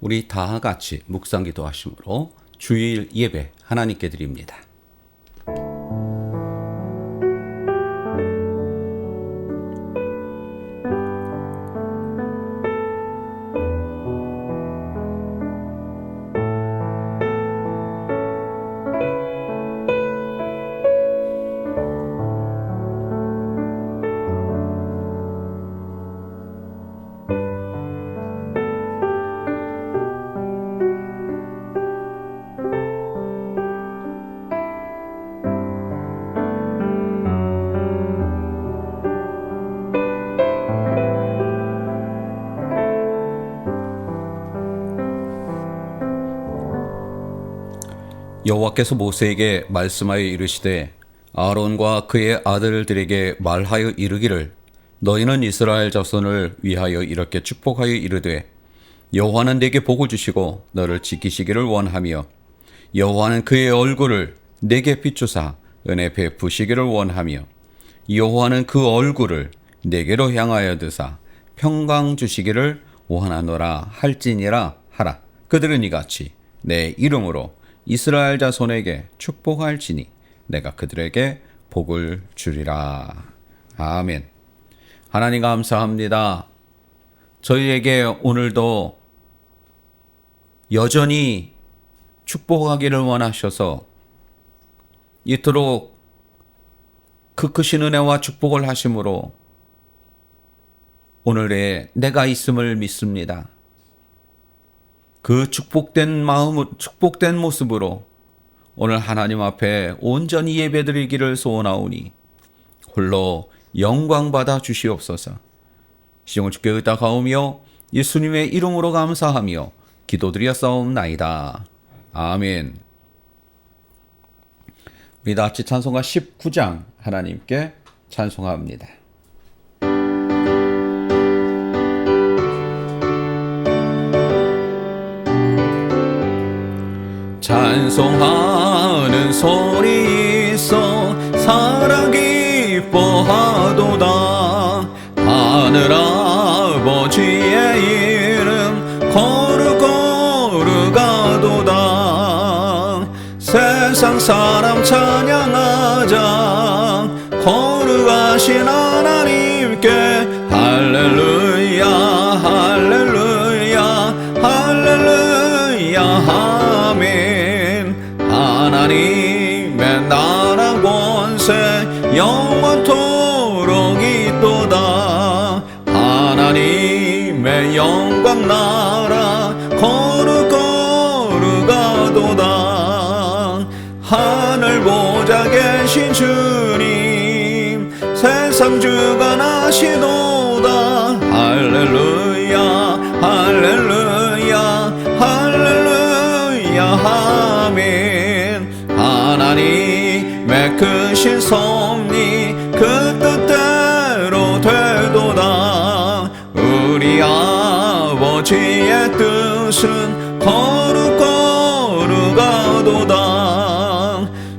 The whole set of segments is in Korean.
우리 다 같이 묵상 기도하심으로 주일 예배 하나님께 드립니다. 여호와께서 모세에게 말씀하여 이르시되 아론과 그의 아들들에게 말하여 이르기를 너희는 이스라엘 자손을 위하여 이렇게 축복하여 이르되 여호와는 네게 복을 주시고 너를 지키시기를 원하며 여호와는 그의 얼굴을 네게 비추사 은혜 베푸시기를 원하며 여호와는 그 얼굴을 네게로 향하여 드사 평강 주시기를 원하노라 할지니라 하라. 그들은 이같이 내 이름으로 이스라엘 자손에게 축복할지니 내가 그들에게 복을 주리라. 아멘. 하나님 감사합니다. 저희에게 오늘도 여전히 축복하기를 원하셔서 이토록 그 크신 은혜와 축복을 하심으로 오늘의 내가 있음을 믿습니다. 그 축복된 마음, 축복된 모습으로 오늘 하나님 앞에 온전히 예배드리기를 소원하오니 홀로 영광 받아 주시옵소서. 시종을 주께 의탁하오며 예수님의 이름으로 감사하며 기도드렸사옵나이다. 아멘. 우리 다 같이 찬송가 19장 하나님께 찬송합니다. 찬송하는 소리 있어 사랑 기뻐하도다. 하늘 아버지의 이름 거룩거룩하도다. 세상 사람 찬양하자 거룩하신 하나님께 할렐루야 할렐루야 할렐루야 아멘. 하나님의 나라 권세 영원토록 있도다. 하나님의 영광 나라 거룩거룩하도다. 하늘 보좌 계신 주님 세상 주관하시도다. 할렐루야 할렐루야 할렐루야 아멘. 하나님의 크신 섭리 그 뜻대로 되도다. 우리 아버지의 뜻은 거룩거룩하도다.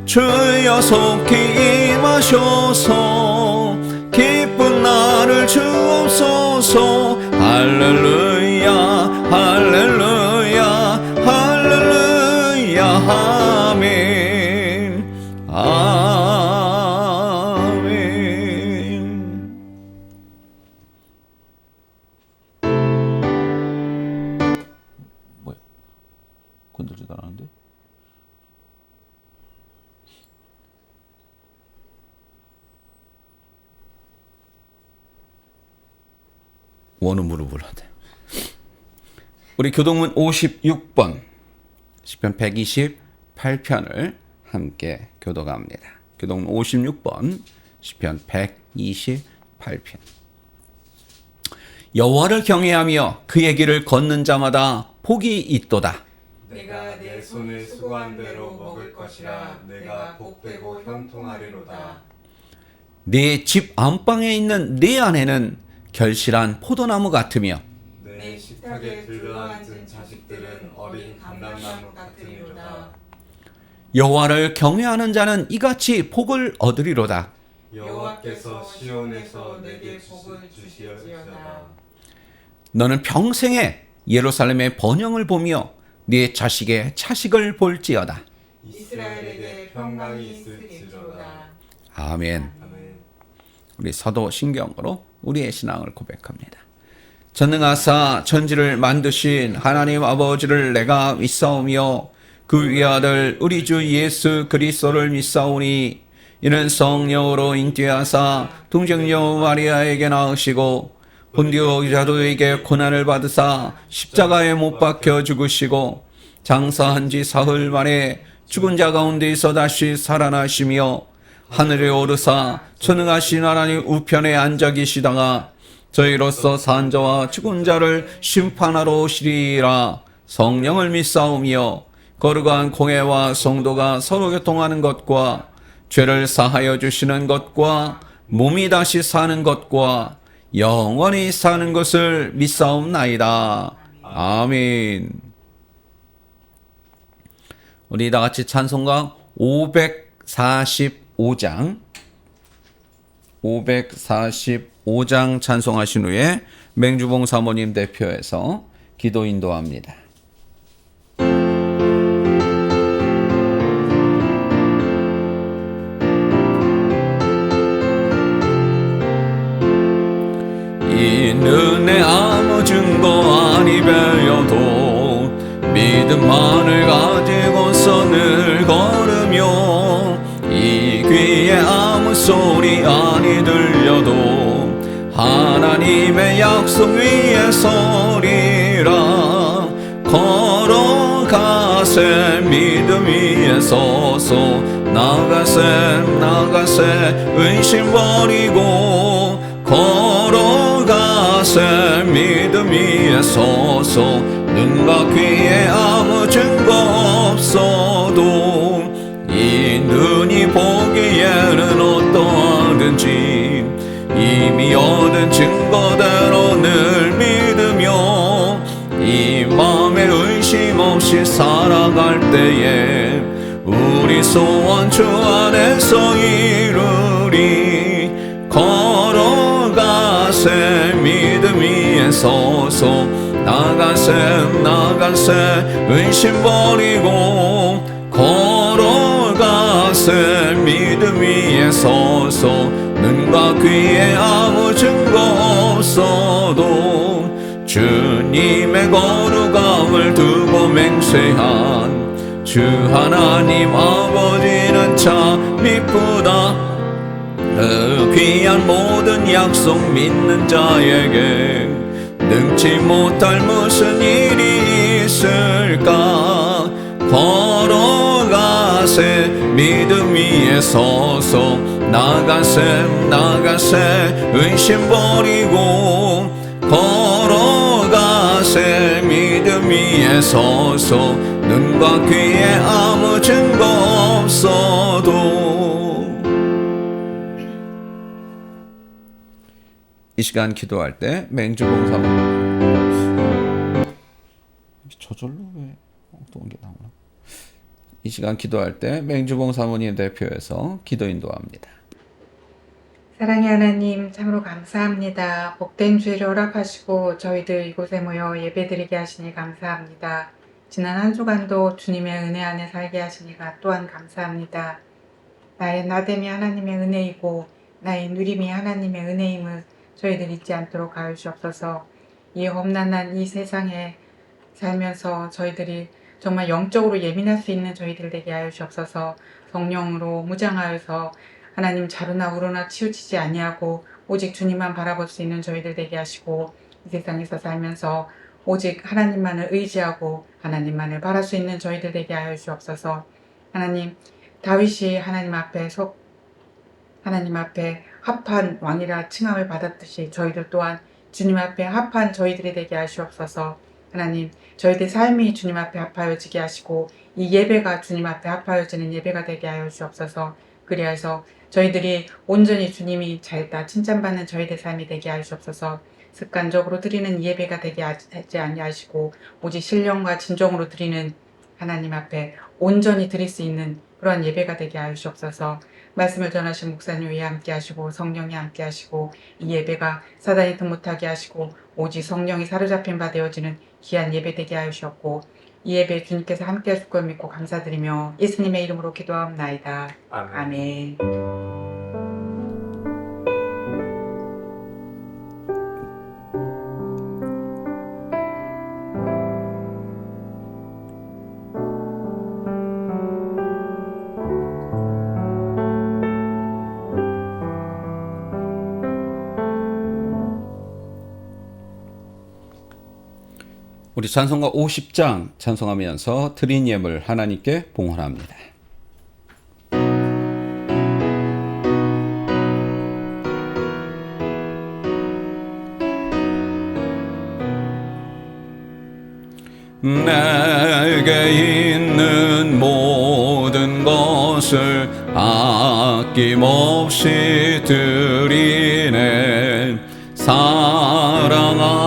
주여 속히 임하셔서 기쁜 날을 주옵소서. 할렐루야 할렐루야 할렐루야 아멘 아멘. 뭐야? 건들지도 않았는데? 원음으로 불러야 돼. 우리 교동문 56번 시편 128편을 함께 교독합니다. 교동문 56번 시편 128편. 여호와를 경외하며 그의 길을 걷는 자마다 복이 있도다. 내가 내 손을 수고한 대로 먹을 것이라. 내가 복되고 형통하리로다. 네 집 안방에 있는 네 아내는 결실한 포도나무 같으며 내 식탁에 들러앉은 자식들은 어린 감람나무 같으리로다. 여호와를 경외하는 자는 이같이 복을 얻으리로다. 여호와께서 시온에서 내게 복을 주시리로다. 너는 평생에 예루살렘의 번영을 보며 네 자식의 차식을 볼지어다. 이스라엘에게 평강이 있을지로다. 아멘. 아멘. 우리 사도 신경으로 우리의 신앙을 고백합니다. 전능하사 천지를 만드신 하나님 아버지를 내가 믿사오며 그 위아들 우리 주 예수 그리스도를 믿사오니 이는 성령으로 잉태하사 동정녀 마리아에게 낳으시고 본디오 피라도에게 고난을 받으사 십자가에 못 박혀 죽으시고 장사한 지 사흘 만에 죽은 자 가운데서 다시 살아나시며 하늘에 오르사 전능하신 하나님 우편에 앉아 계시다가 저희로서 산 자와 죽은 자를 심판하러 오시리라. 성령을 믿사오며 거룩한 공회와 성도가 서로 교통하는 것과 죄를 사하여 주시는 것과 몸이 다시 사는 것과 영원히 사는 것을 믿사옵나이다. 아멘. 우리 다 같이 찬송가 545장 찬송하신 후에 맹주봉 사모님 대표해서 기도 인도합니다. 이 은혜 아무 증거 아니 배여도 믿음만을 가지고서 늘 걸으며 이 귀에 아무 소리 아니 들려도 하나님의 약속 위에 서리라. 걸어가세 믿음 위에 서서 나가세 의심 버리고 걸어가세 믿음 위에 서서 눈과 귀에 아무 증거 없어도 이 눈이 보기에는 어떠하든지 이미 얻은 증거대로 늘 믿으며 이 맘에 의심 없이 살아갈 때에 우리 소원 주 안에서 이루리. 걸어가세 믿음 위에 서서 나가세 의심 버리고 걸어가세 믿음 위에 서서 눈과 귀에 아무 증거 없어도 주님의 거룩함을 두고 맹세한 주 하나님 아버지는 참 이쁘다. 그 귀한 모든 약속 믿는 자에게 능치 못할 무슨 일이 있을까. 걸어가세 믿음 위에 서서 나가세 의심 버리고 걸어가세 믿음 위에 서서 눈과 귀에 아무 증거 없어도. 이 시간 기도할 때 맹주봉 사모님 저절로 왜 엉뚱한 게 나오나? 이 시간 기도할 때 맹주봉 사모님 대표해서 기도 인도합니다. 사랑의 하나님 참으로 감사합니다. 복된 주일을 허락하시고 저희들 이곳에 모여 예배드리게 하시니 감사합니다. 지난 한 주간도 주님의 은혜 안에 살게 하시니가 또한 감사합니다. 나의 나됨이 하나님의 은혜이고 나의 누림이 하나님의 은혜임을 저희들 잊지 않도록 하여 주옵소서. 이 험난한 이 세상에 살면서 저희들이 정말 영적으로 예민할 수 있는 저희들 되게 하여 주옵소서. 성령으로 무장하여서 하나님 자루나 우로나 치우치지 아니하고 오직 주님만 바라볼 수 있는 저희들 되게 하시고 이 세상에서 살면서 오직 하나님만을 의지하고 하나님만을 바랄 수 있는 저희들 되게 하여 주옵소서. 하나님 다윗이 하나님 앞에 합한 왕이라 칭함을 받았듯이 저희들 또한 주님 앞에 합한 저희들이 되게 하시옵소서. 하나님 저희들 삶이 주님 앞에 합하여지게 하시고 이 예배가 주님 앞에 합하여지는 예배가 되게 하여 주옵소서. 그리하여서 저희들이 온전히 주님이 잘했다 칭찬받는 저희들 삶이 되게 하시옵소서. 습관적으로 드리는 예배가 되게 하지 아니하시고 오직 신령과 진정으로 드리는 하나님 앞에 온전히 드릴 수 있는 그러한 예배가 되게 하시옵소서. 말씀을 전하신 목사님 위에 함께 하시고 성령이 함께 하시고 이 예배가 사단이 틈 못하게 하시고 오직 성령이 사로잡힌 바 되어지는 귀한 예배 되게 하셨고 이 예배 주님께서 함께 하실 걸 믿고 감사드리며 예수님의 이름으로 기도하옵나이다. 아멘. 아멘. 우리 찬송가 50장 찬송하면서 드린 예물 하나님께 봉헌합니다. 내게 있는 모든 것을 아낌없이 드리네. 사랑하고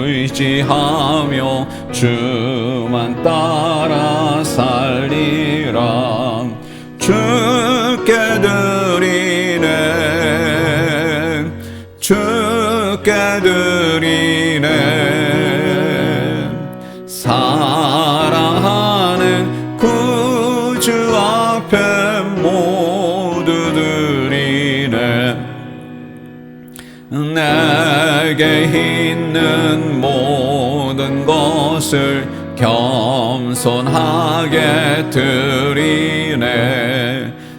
의지하며 주만 따라 살리라. 주께 드리네. 주께 드리네. 사랑하는 구주 앞에 모두 드리네. 내게 있는 모든 것을 겸손하게 드리네.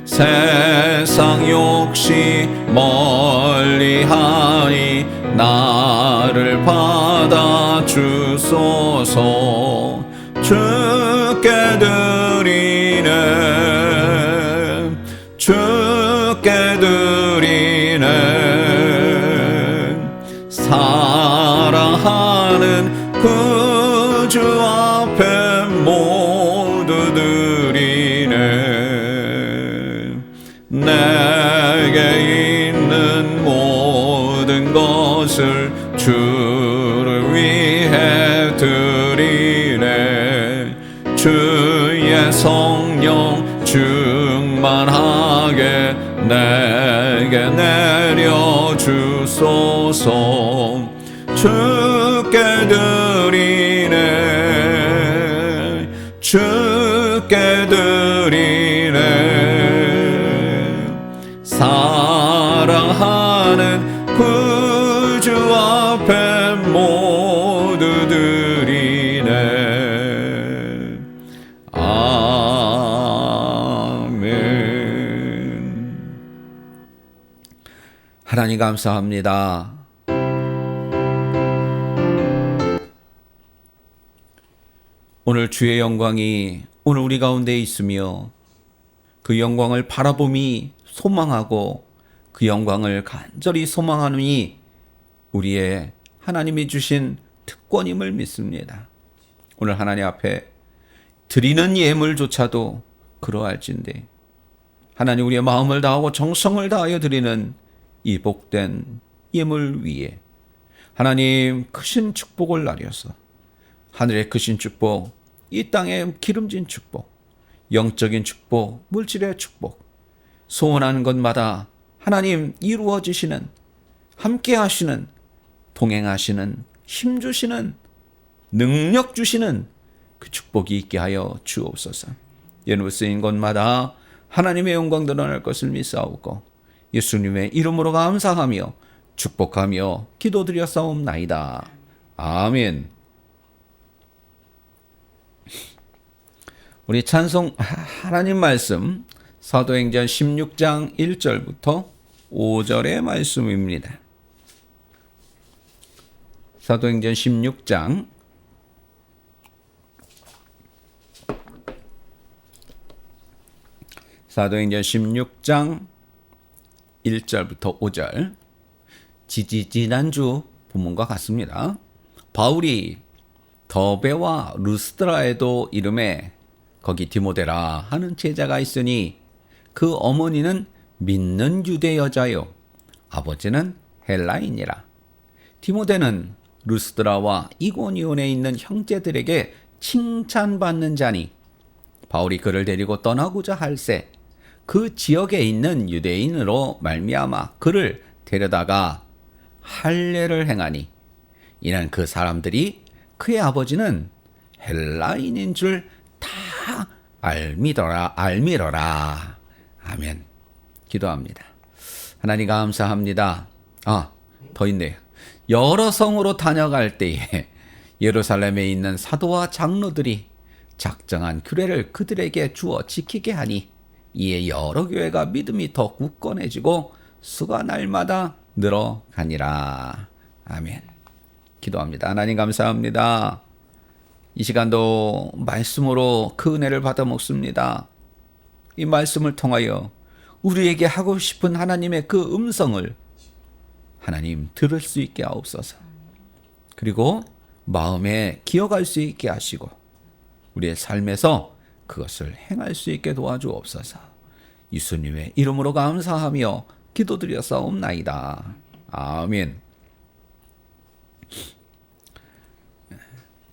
세상 욕심 멀리하니 나를 받아 주소서. 주께 드리네. 주께 드리네. 사랑하는 구주 앞에 모두 드리네. 내게 있는 모든 것을 주를 위해 드리네. 주의 성령 충만하게 내게 내려주소서. 주께 드리네. 주께 드리네. 사랑하는 구주 앞에 모두 드리네. 아멘. 하나님 감사합니다. 오늘 주의 영광이 오늘 우리 가운데 있으며 그 영광을 바라봄이 소망하고 그 영광을 간절히 소망하니 우리의 하나님이 주신 특권임을 믿습니다. 오늘 하나님 앞에 드리는 예물조차도 그러할진데 하나님 우리의 마음을 다하고 정성을 다하여 드리는 이 복된 예물 위에 하나님 크신 축복을 나려서 하늘의 크신 축복, 이 땅의 기름진 축복, 영적인 축복, 물질의 축복, 소원하는 것마다 하나님 이루어지시는, 함께 하시는, 동행하시는, 힘 주시는, 능력 주시는 그 축복이 있게 하여 주옵소서. 예물 쓰인 곳마다 하나님의 영광 드러날 것을 믿사오고 예수님의 이름으로 감사하며 축복하며 기도드렸사옵나이다. 아멘. 우리 찬송 하나님 말씀 사도행전 16장 1절부터 5절의 말씀입니다. 사도행전 16장 1절부터 5절. 지난주 본문과 같습니다. 바울이 더베와 루스드라에도 이름에 거기 디모데라 하는 제자가 있으니 그 어머니는 믿는 유대 여자요 아버지는 헬라인이라. 디모데는 루스드라와 이고니온에 있는 형제들에게 칭찬받는 자니 바울이 그를 데리고 떠나고자 할새 그 지역에 있는 유대인으로 말미암아 그를 데려다가 할례를 행하니 이는 그 사람들이 그의 아버지는 헬라인인 줄 다 알미더라. 아멘. 기도합니다. 하나님 감사합니다. 더 있네요. 여러 성으로 다녀갈 때에 예루살렘에 있는 사도와 장로들이 작정한 규례를 그들에게 주어 지키게 하니 이에 여러 교회가 믿음이 더 굳건해지고 수가 날마다 늘어가니라. 아멘. 기도합니다. 하나님 감사합니다. 이 시간도 말씀으로 그 은혜를 받아 먹습니다. 이 말씀을 통하여 우리에게 하고 싶은 하나님의 그 음성을 하나님 들을 수 있게 하옵소서. 그리고 마음에 기억할 수 있게 하시고 우리의 삶에서 그것을 행할 수 있게 도와주옵소서. 예수님의 이름으로 감사하며 기도드렸사옵나이다. 아멘.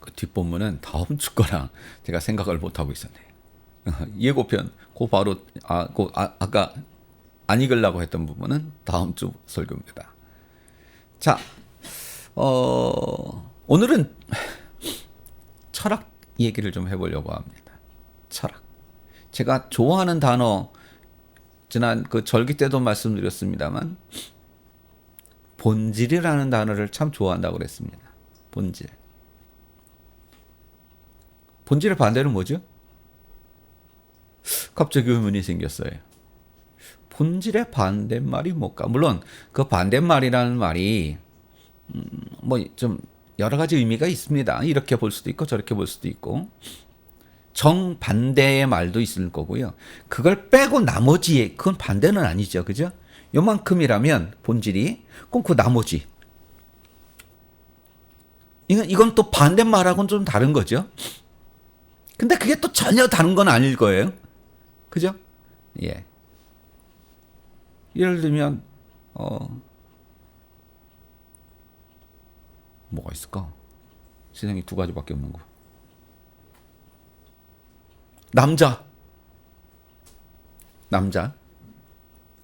그 뒷본문은 다음 주 거랑 제가 생각을 못하고 있었네요. 예고편, 그 바로, 아까 안 읽으려고 했던 부분은 다음 주 설교입니다. 자, 오늘은 철학 얘기를 좀 해보려고 합니다. 철학. 제가 좋아하는 단어, 지난 그 절기 때도 말씀드렸습니다만, 본질이라는 단어를 참 좋아한다고 그랬습니다. 본질. 본질의 반대는 뭐죠? 갑자기 의문이 생겼어요. 본질의 반대말이 뭘까? 물론 그 반대말이라는 말이 뭐 좀 여러 가지 의미가 있습니다. 이렇게 볼 수도 있고 저렇게 볼 수도 있고 정반대의 말도 있을 거고요. 그걸 빼고 나머지 그건 반대는 아니죠. 그죠? 요만큼이라면 본질이 그럼 그 나머지 이건 또 반대말하고는 좀 다른 거죠. 근데 그게 또 전혀 다른 건 아닐 거예요. 그죠? 예. 예를 들면 뭐가 있을까? 세상에 두 가지밖에 없는 거. 남자.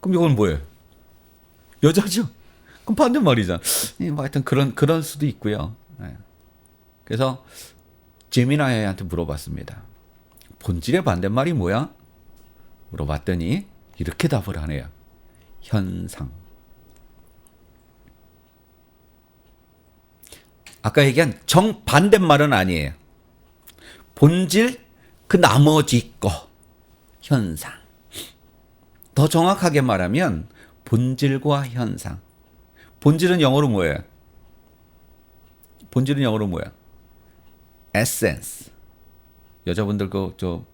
그럼 이건 뭐예요? 여자죠. 그럼 반대말이잖아. 뭐 하여튼 그런 수도 있고요. 예. 그래서 제미나이한테 물어봤습니다. 본질의 반대말이 뭐야? 물어봤더니 이렇게 답을 하네요. 현상. 아까 얘기한 정반대말은 아니에요. 본질 그 나머지 거. 현상. 더 정확하게 말하면 본질과 현상. 본질은 영어로 뭐예요? 에센스. 여자분들 저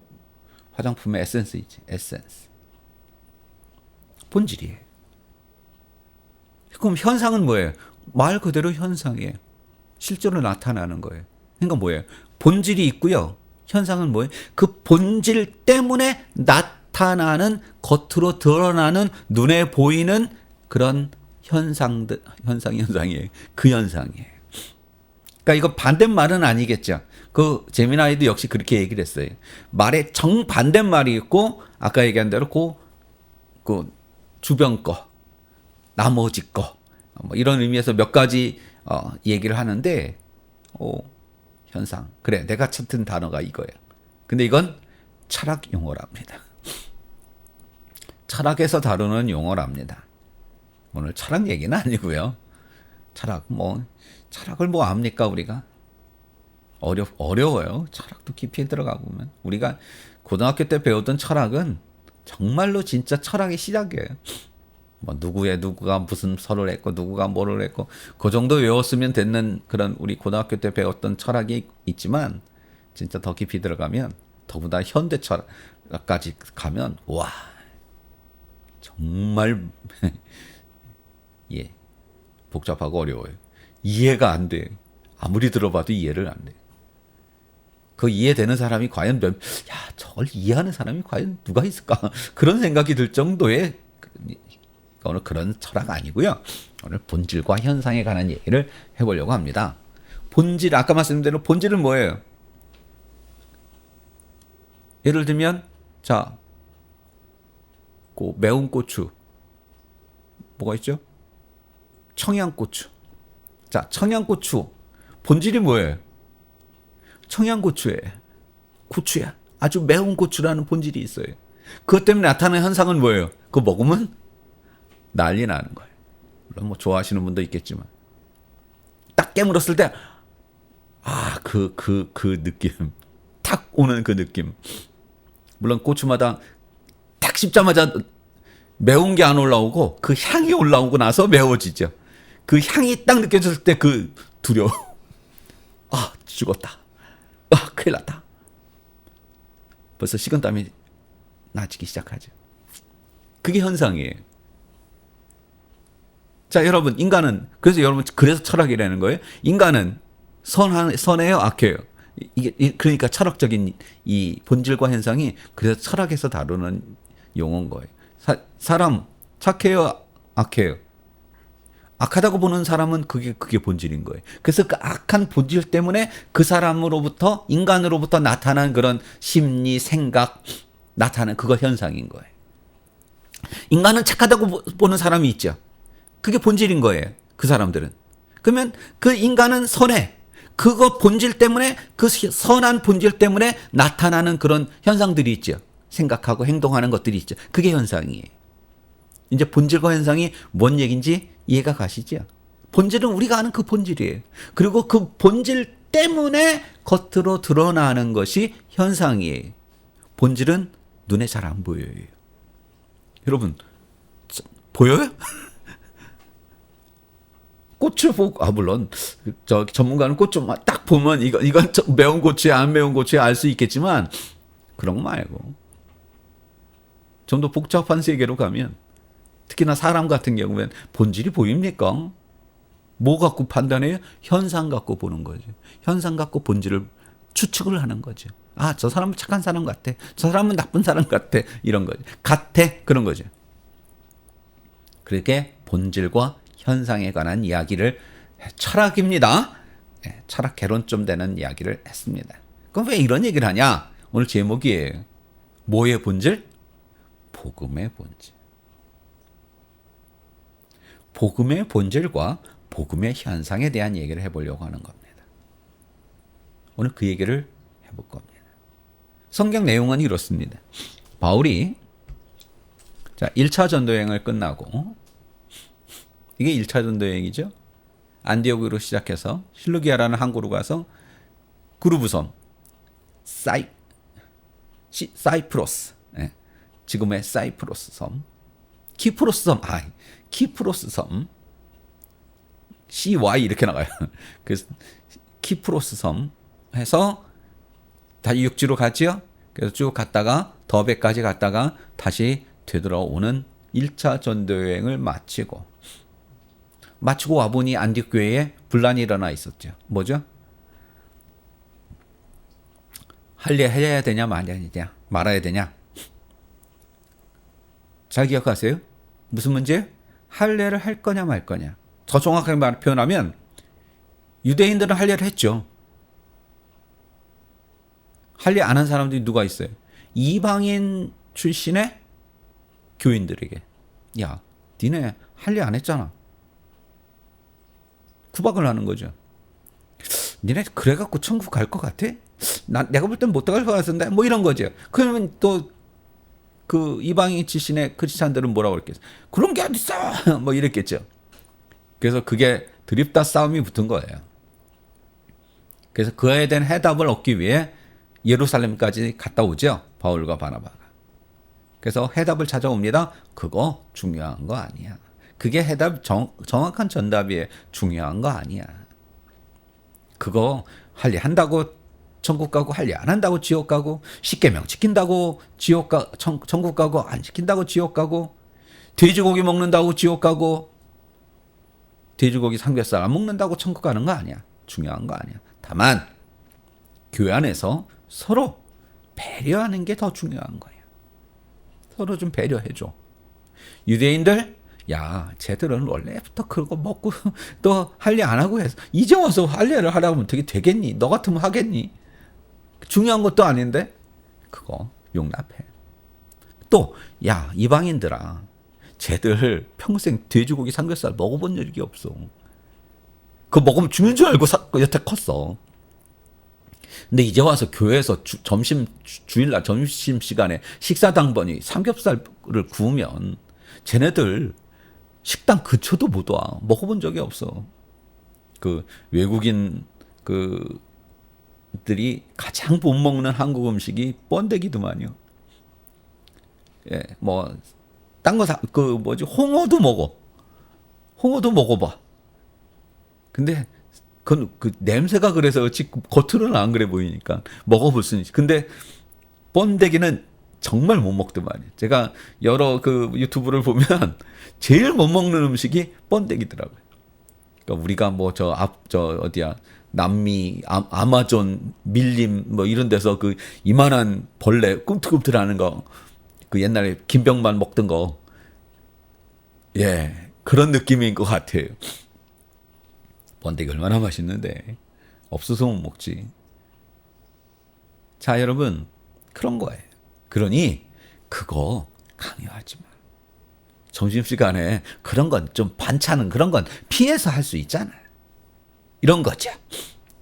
화장품에 에센스 있지. 에센스. 본질이에요. 그럼 현상은 뭐예요? 말 그대로 현상이에요. 실제로 나타나는 거예요. 그러니까 뭐예요? 본질이 있고요. 현상은 뭐예요? 그 본질 때문에 겉으로 드러나는 눈에 보이는 그런 현상이에요. 그 현상이에요. 그러니까 이거 반대말은 아니겠죠. 그 제미나이도 역시 그렇게 얘기를 했어요. 말에 정반대말이 있고 아까 얘기한 대로 그 주변 거, 나머지 거 뭐 이런 의미에서 몇 가지 얘기를 하는데 현상. 그래, 내가 찾은 단어가 이거예요. 근데 이건 철학 용어랍니다. 철학에서 다루는 용어랍니다. 오늘 철학 얘기는 아니고요. 철학을 뭐 압니까 우리가? 어려워요. 철학도 깊이 들어가 보면. 우리가 고등학교 때 배웠던 철학은 정말로 진짜 철학의 시작이에요. 뭐 누구가 무슨 설을 했고 누구가 뭐를 했고 그 정도 외웠으면 되는 그런 우리 고등학교 때 배웠던 철학이 있지만 진짜 더 깊이 들어가면 더보다 현대 철학까지 가면 와 정말 예 복잡하고 어려워요. 이해가 안 돼요. 아무리 들어봐도 이해를 안 돼요. 그 이해되는 사람이 과연 저걸 이해하는 사람이 과연 누가 있을까? 그런 생각이 들 정도의 오늘 그런 철학 아니고요. 오늘 본질과 현상에 관한 얘기를 해보려고 합니다. 본질, 아까 말씀드린 대로 본질은 뭐예요? 예를 들면 매운 고추 뭐가 있죠? 청양고추. 청양고추 본질이 뭐예요? 청양고추에 고추야. 아주 매운 고추라는 본질이 있어요. 그것 때문에 나타나는 현상은 뭐예요? 그거 먹으면 난리 나는 거예요. 물론 뭐 좋아하시는 분도 있겠지만 딱 깨물었을 때 그 느낌, 탁 오는 그 느낌. 물론 고추마다 딱 씹자마자 매운 게 안 올라오고 그 향이 올라오고 나서 매워지죠. 그 향이 딱 느껴졌을 때 그 두려워. 죽었다. 큰일 났다. 벌써 식은땀이 나지기 시작하죠. 그게 현상이에요. 자, 여러분, 인간은, 그래서 철학이라는 거예요. 인간은 선해요, 악해요? 그러니까 철학적인 이 본질과 현상이 그래서 철학에서 다루는 용어인 거예요. 사람, 착해요, 악해요? 악하다고 보는 사람은 그게 본질인 거예요. 그래서 그 악한 본질 때문에 그 사람으로부터, 인간으로부터 나타난 그런 심리, 생각, 나타나는 그거 현상인 거예요. 인간은 착하다고 보는 사람이 있죠. 그게 본질인 거예요. 그 사람들은. 그러면 그 인간은 선해. 그거 본질 때문에, 그 선한 본질 때문에 나타나는 그런 현상들이 있죠. 생각하고 행동하는 것들이 있죠. 그게 현상이에요. 이제 본질과 현상이 뭔 얘기인지 이해가 가시죠? 본질은 우리가 아는 그 본질이에요. 그리고 그 본질 때문에 겉으로 드러나는 것이 현상이에요. 본질은 눈에 잘 안 보여요. 여러분, 보여요? 고추 보고, 물론, 전문가는 고추 딱 보면 이건 매운 고추야, 안 매운 고추야 알 수 있겠지만, 그런 거 말고. 좀 더 복잡한 세계로 가면, 특히나 사람 같은 경우엔 본질이 보입니까? 뭐 갖고 판단해요? 현상 갖고 보는 거죠. 현상 갖고 본질을 추측을 하는 거죠. 저 사람은 착한 사람 같아. 저 사람은 나쁜 사람 같아. 이런 거죠. 그런 거죠. 그렇게 본질과 현상에 관한 이야기를 철학입니다. 철학 개론 좀 되는 이야기를 했습니다. 그럼 왜 이런 얘기를 하냐? 오늘 제목이에요. 뭐의 본질? 복음의 본질. 복음의 본질과 복음의 현상에 대한 얘기를 해보려고 하는 겁니다. 오늘 그 얘기를 해볼 겁니다. 성경 내용은 이렇습니다. 바울이 1차 전도여행을 끝나고, 이게 1차 전도여행이죠. 안디옥으로 시작해서 실루기아라는 항구로 가서 구르브섬, 사이프러스, 지금의 사이프러스 섬, 키프로스 섬, CY 이렇게 나가요. 그래서 키프로스 섬 해서 다시 육지로 갔지요. 그래서 쭉 갔다가 더베까지 갔다가 다시 되돌아오는 1차 전도여행을 마치고 와보니 안디옥 교회에 분란이 일어나 있었죠. 뭐죠? 할례해야 되냐 말아야 되냐? 잘 기억하세요? 무슨 문제예요? 할례를 할 거냐 말 거냐. 더 정확하게 표현하면 유대인들은 할례를 했죠. 할례 안 한 사람들이 누가 있어요? 이방인 출신의 교인들에게, 야, 니네 할례 안 했잖아. 구박을 하는 거죠. 니네 그래갖고 천국 갈 것 같아? 내가 볼 땐 못 갈 것 같은데? 뭐 이런 거죠. 그러면 또 그 이방인 출신의 크리스찬들은 뭐라고 그랬겠어요? 그런 게 어딨어! 뭐 이랬겠죠. 그래서 그게 드립다 싸움이 붙은 거예요. 그래서 그에 대한 해답을 얻기 위해 예루살렘까지 갔다 오죠. 바울과 바나바가. 그래서 해답을 찾아옵니다. 그거 중요한 거 아니야. 그게 정확한 전답이에요. 중요한 거 아니야. 그거 할례 한다고 천국 가고 할례 안 한다고 지옥 가고 십계명 지킨다고 천국 가고 안 지킨다고 지옥 가고 돼지고기 먹는다고 지옥 가고 돼지고기 삼겹살 안 먹는다고 천국 가는 거 아니야. 중요한 거 아니야. 다만 교회 안에서 서로 배려하는 게 더 중요한 거예요. 서로 좀 배려해줘. 유대인들, 야, 쟤들은 원래부터 그거 먹고 또 할례 안 하고 해서 이제 와서 할례를 하라면 되겠니? 너 같으면 하겠니? 중요한 것도 아닌데 그거 용납해. 또, 야, 이방인들아, 쟤들 평생 돼지고기 삼겹살 먹어본 적이 없어. 그거 먹으면 죽는 줄 알고 여태 컸어. 근데 이제 와서 교회에서 주일날 점심 시간에 식사 당번이 삼겹살을 구우면 쟤네들 식당 근처도 못 와. 먹어본 적이 없어. 그 외국인 그들이 가장 못 먹는 한국 음식이 번데기더만요. 예, 뭐 딴 거 홍어도 먹어. 홍어도 먹어봐. 근데 그 냄새가 그래서 그렇지 겉으로는 안 그래 보이니까 먹어볼 수는 있지. 근데 번데기는 정말 못 먹더만요. 제가 여러 그 유튜브를 보면 제일 못 먹는 음식이 번데기더라고요. 그러니까 우리가 뭐 어디야 남미 아마존 밀림 뭐 이런 데서 그 이만한 벌레 꿈틀꿈틀하는 거 그 옛날에 김병만 먹던 거, 예, 그런 느낌인 것 같아요. 번데기 얼마나 맛있는데 없어서 못 먹지. 자, 여러분 그런 거예요. 그러니 그거 강요하지 마. 점심시간에 그런 건 좀 반찬은 그런 건 피해서 할 수 있잖아요. 이런 거죠.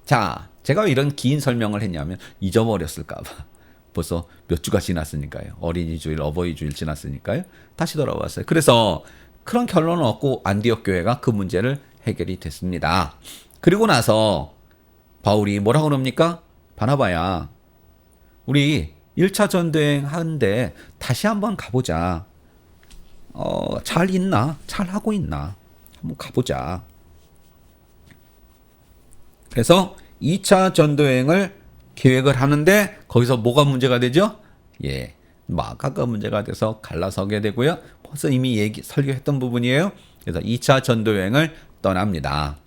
자, 제가 왜 이런 긴 설명을 했냐면 잊어버렸을까 봐. 벌써 몇 주가 지났으니까요. 어린이 주일, 어버이 주일 지났으니까요. 다시 돌아왔어요. 그래서 그런 결론을 얻고 안디옥 교회가 그 문제를 해결이 됐습니다. 그리고 나서 바울이 뭐라고 그럽니까? 바나바야, 우리 1차 전도행 하는데 다시 한번 가보자. 잘 있나? 잘 하고 있나? 한번 가보자. 그래서 2차 전도행을 계획을 하는데 거기서 뭐가 문제가 되죠? 예, 마가가 문제가 돼서 갈라서게 되고요. 벌써 이미 설교했던 부분이에요. 그래서 2차 전도여행을 떠납니다.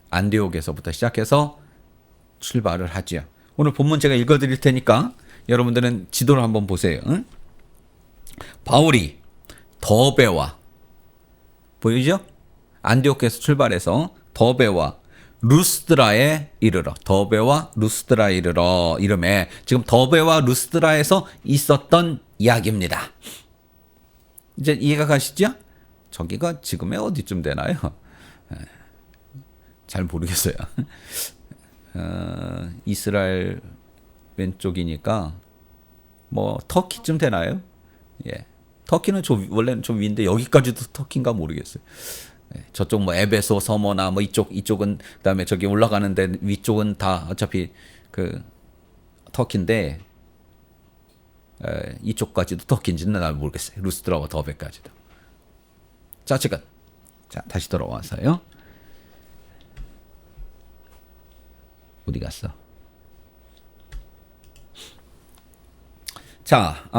안디옥에서부터 시작해서 출발을 하죠. 오늘 본문 제가 읽어드릴 테니까 여러분들은 지도를 한번 보세요. 응? 바울이 더베와 보이죠? 안디옥에서 출발해서 더베와 루스드라에 이르러, 더베와 루스드라에 이르러 이름에 지금 더베와 루스드라에서 있었던 이야기입니다. 이제 이해가 가시죠? 저기가 지금의 어디쯤 되나요? 잘 모르겠어요. 이스라엘 왼쪽이니까 뭐 터키쯤 되나요? 예, 터키는 원래는 좀 위인데 여기까지도 터키인가 모르겠어요. 저쪽 뭐 에베소 서머나 뭐 이쪽은 그다음에 저기 올라가는데 위쪽은 다 어차피 그 터키인데 이쪽까지도 터키인지는 잘 모르겠어요. 루스드라와 더베까지도. 자, 지금 자 다시 돌아와서요. 어디 갔어? 자,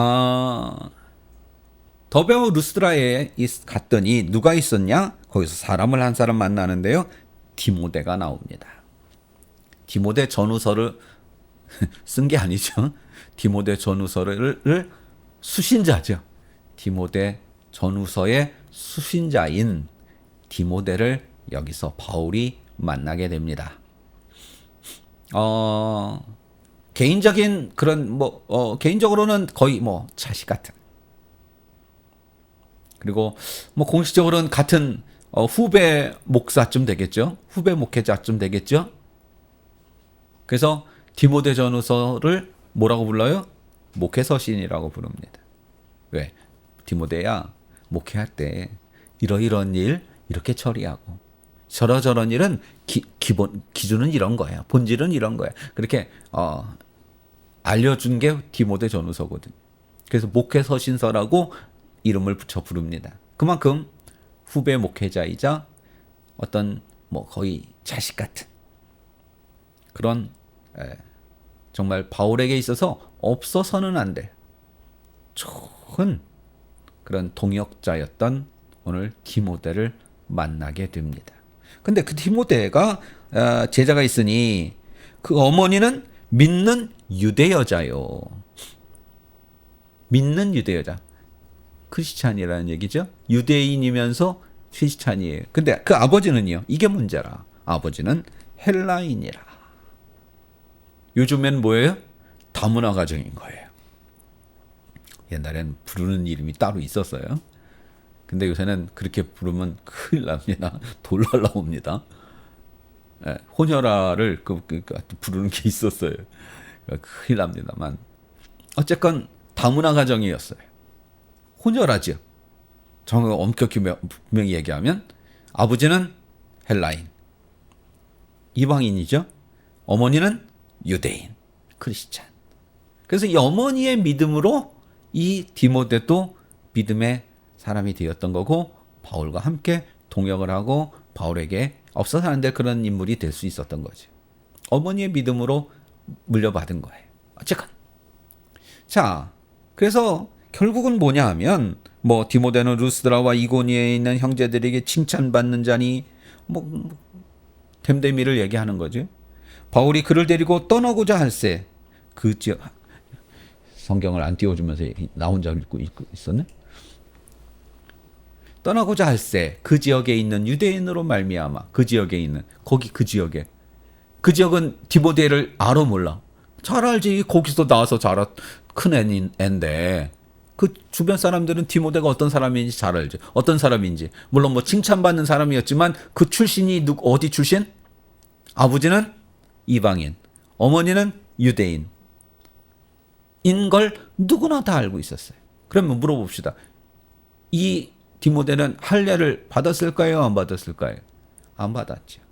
더베와 루스드라에 갔더니 누가 있었냐? 거기서 사람을 한 사람 만나는데요. 디모데가 나옵니다. 디모데 전후서를 쓴 게 아니죠. 디모데 전후서를 수신자죠. 디모데 전후서의 수신자인 디모데를 여기서 바울이 만나게 됩니다. 개인적인 그런 개인적으로는 거의 뭐 자식 같은. 그리고 뭐 공식적으로는 같은 후배 목사쯤 되겠죠. 후배 목회자쯤 되겠죠. 그래서 디모데 전후서를 뭐라고 불러요? 목회서신이라고 부릅니다. 왜? 디모데야, 목회할 때 이러이러한 일 이렇게 처리하고 저러저런 일은 기준은 이런 거예요. 본질은 이런 거예요. 그렇게 알려준 게 디모데 전후서거든요. 그래서 목회서신서라고 이름을 붙여 부릅니다. 그만큼 후배 목회자이자 어떤 뭐 거의 자식 같은 그런 정말 바울에게 있어서 없어서는 안 될 좋은 그런 동역자였던 오늘 디모데를 만나게 됩니다. 근데 그 디모데가 제자가 있으니 그 어머니는 믿는 유대 여자요. 믿는 유대 여자. 크리스찬이라는 얘기죠. 유대인이면서 크리스찬이에요. 근데 그 아버지는요. 이게 문제라. 아버지는 헬라인이라. 요즘엔 뭐예요? 다문화 가정인 거예요. 옛날엔 부르는 이름이 따로 있었어요. 근데 요새는 그렇게 부르면 큰일 납니다. 돌 날라옵니다. 혼혈아를 부르는 게 있었어요. 큰일 납니다만 어쨌건 다문화 가정이었어요. 혼혈아죠. 정말 엄격히 분명히 얘기하면 아버지는 헬라인, 이방인이죠. 어머니는 유대인, 크리스찬. 그래서 이 어머니의 믿음으로 이 디모데도 믿음의 사람이 되었던 거고 바울과 함께 동역을 하고 바울에게 없어서 안 될 그런 인물이 될 수 있었던 거죠. 어머니의 믿음으로 물려받은 거예요. 어쨌건 자, 그래서 결국은 뭐냐 하면 뭐 디모데는 루스드라와 이고니에 있는 형제들에게 칭찬받는 자니 뭐 됨됨이를 얘기하는 거죠. 바울이 그를 데리고 떠나고자 할세 그 지역 성경을 안 띄워주면서 나 혼자 읽고 있었네. 떠나고자 할세 그 지역에 있는 유대인으로 말미암아 그 지역에 있는 거기 그 지역에 그 지역은 디모데를 알아 몰라. 잘 알지. 거기서 나와서 자란 큰 애인데 그 주변 사람들은 디모데가 어떤 사람인지 잘 알지. 어떤 사람인지. 물론 뭐 칭찬받는 사람이었지만 그 출신이 어디 출신? 아버지는 이방인, 어머니는 유대인. 인 걸 누구나 다 알고 있었어요. 그러면 물어봅시다. 이 디모데는 할례를 받았을까요? 안 받았을까요? 안 받았죠.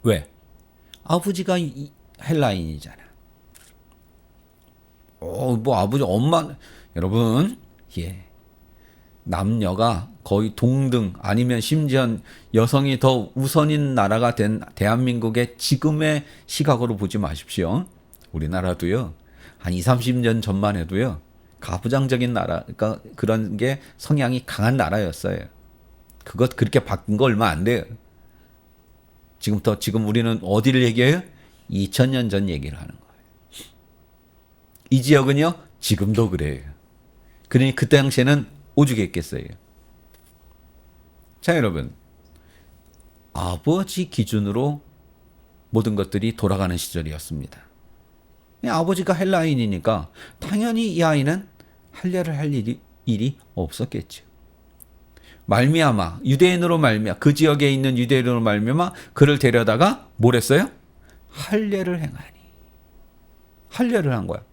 왜? 아버지가 헬라인이잖아. 뭐 아버지, 엄마, 여러분, 예. 남녀가 거의 동등 아니면 심지어 여성이 더 우선인 나라가 된 대한민국의 지금의 시각으로 보지 마십시오. 우리나라도요. 한 20, 30년 전만 해도요. 가부장적인 나라, 그러니까 그런 게 성향이 강한 나라였어요. 그것 그렇게 바뀐 거 얼마 안 돼요. 지금 우리는 어디를 얘기해요? 2000년 전 얘기를 하는 거예요. 이 지역은요, 지금도 그래요. 그러니 그때 당시에는 오죽했겠어요. 자, 여러분. 아버지 기준으로 모든 것들이 돌아가는 시절이었습니다. 아버지가 헬라인이니까 당연히 이 아이는 할례를 할 일이 없었겠죠. 말미암아 유대인으로 말미암아 그 지역에 있는 유대인으로 말미암아 그를 데려다가 뭘 했어요? 할례를 행하니. 할례를 한 거야.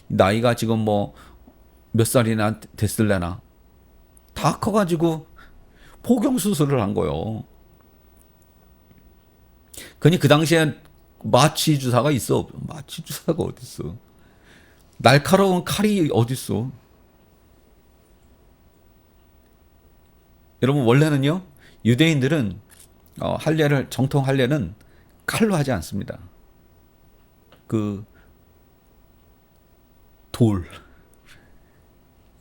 나이가 지금 뭐 몇 살이나 됐을래나 다 커가지고 포경 수술을 한 거요. 그니 그 당시에 마취 주사가 있어? 마취 주사가 어디 있어? 날카로운 칼이 어디 있어? 여러분 원래는요 유대인들은 할례를 정통 할례는 칼로 하지 않습니다. 그 돌.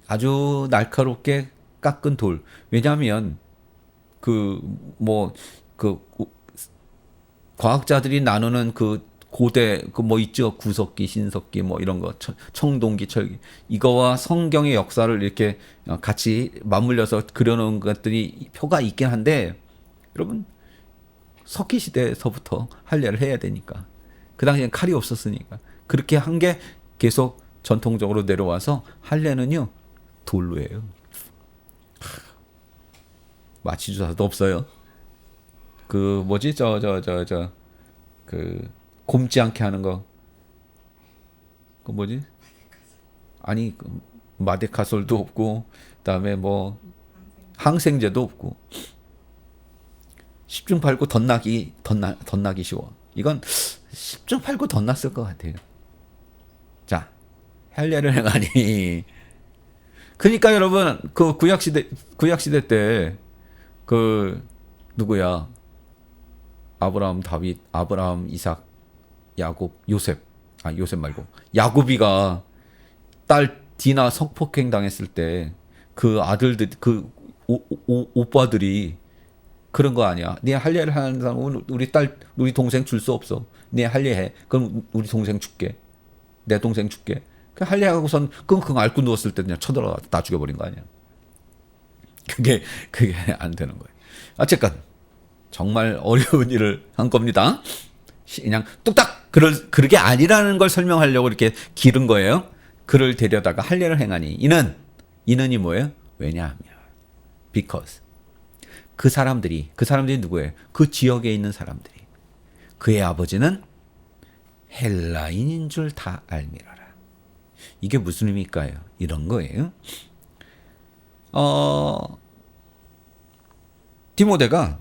아주 날카롭게 깎은 돌. 왜냐하면 과학자들이 나누는 그 고대 그 뭐 있죠. 구석기, 신석기 뭐 이런 거, 청동기, 철기 이거와 성경의 역사를 이렇게 같이 맞물려서 그려놓은 것들이 표가 있긴 한데 여러분 석기 시대에서부터 할례를 해야 되니까 그 당시엔 칼이 없었으니까 그렇게 한 게 계속 전통적으로 내려와서 할례는요 돌로 해요. 마취 주사도 없어요. 그 뭐지 그 곰지 않게 하는 거. 그 뭐지? 아니 마데카솔도 없고 그다음에 뭐 항생제도 없고 10중 8구 덧나기 쉬워. 이건 10중 8구 덧났을 것 같아요. 자, 할례를 행하니. 그러니까 여러분 그 구약 시대 때 그 누구야? 아브라함, 다윗, 아브라함, 이삭, 야곱, 요셉 말고 야곱이가 딸 디나 성폭행 당했을 때 그 아들들 그 오빠들이 그런 거 아니야. 네 할례를 하는 사람은 우리 동생 줄 수 없어. 네 할례해. 그럼 우리 동생 줄게. 내 동생 줄게. 그 할례하고선 끙끙 앓고 누웠을 때 그냥 쳐들어가 다 죽여버린 거 아니야. 그게 안 되는 거예요. 어쨌건 정말 어려운 일을 한 겁니다. 그냥 뚝딱 그러게 아니라는 걸 설명하려고 이렇게 기른 거예요. 그를 데려다가 할례를 행하니 이는이 뭐예요? 왜냐하면 because 그 사람들이 누구예요? 그 지역에 있는 사람들이 그의 아버지는 헬라인인 줄 다 알미라라. 이게 무슨 의미일까요? 이런 거예요. 디모데가